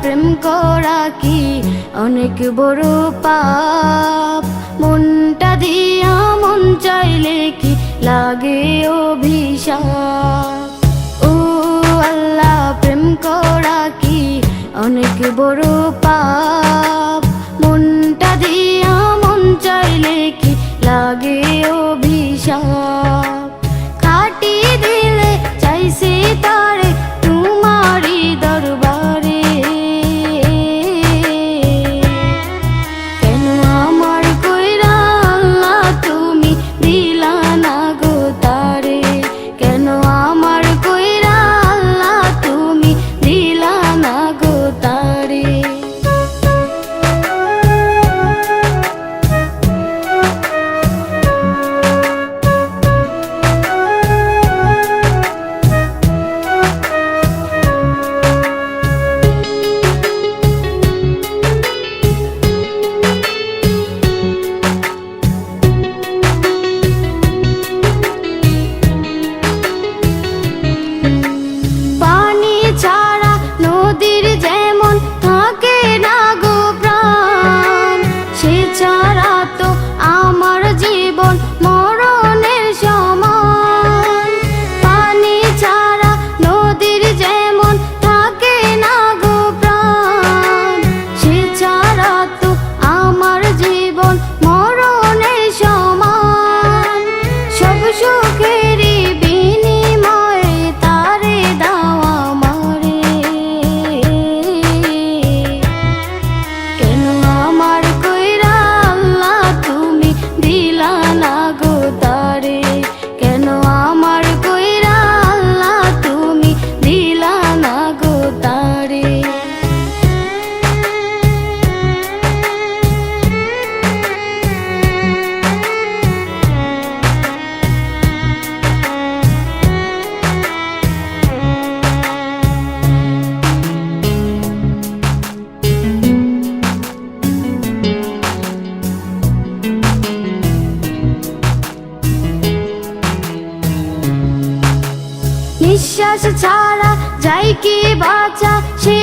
প্রেম করা কি অনেক বড় পাপ। মনটা দিয়া মন চাইলে কি লাগে অভিশাপ। ও আল্লাহ, প্রেম করা কি অনেক বড় পাপ। মনটা দিয়া মন চাইলে কি লাগে অভিশাপ। খাটি দিলে চাইছি তারে তোমারি দরবারে, কেন আমার কইরা আল্লাহ তুমি দিলা না গো তারে। কেন আমার কইরা আল্লাহ তুমি দিলা না গো তারে। নদীর যেমন থাকে না গো প্রাণ, সে ছাড়া তো আমার জীবন মরণের সমান। পানি ছাড়া নদীর যেমন থাকে না গো প্রাণ, সে ছাড়া তো আমার জীবন মরণের সমান। সব সুখেরই বিনিময়ে তারে দাওয়া মারে, কেন আমার কইরা আল্লাহ তুমি দিলা না গো তারে। কেন আমার কইরা আল্লাহ তুমি দিলা না গো তারে। নিঃশ্বাস ছাড়া যাই কি বাঁচা, সে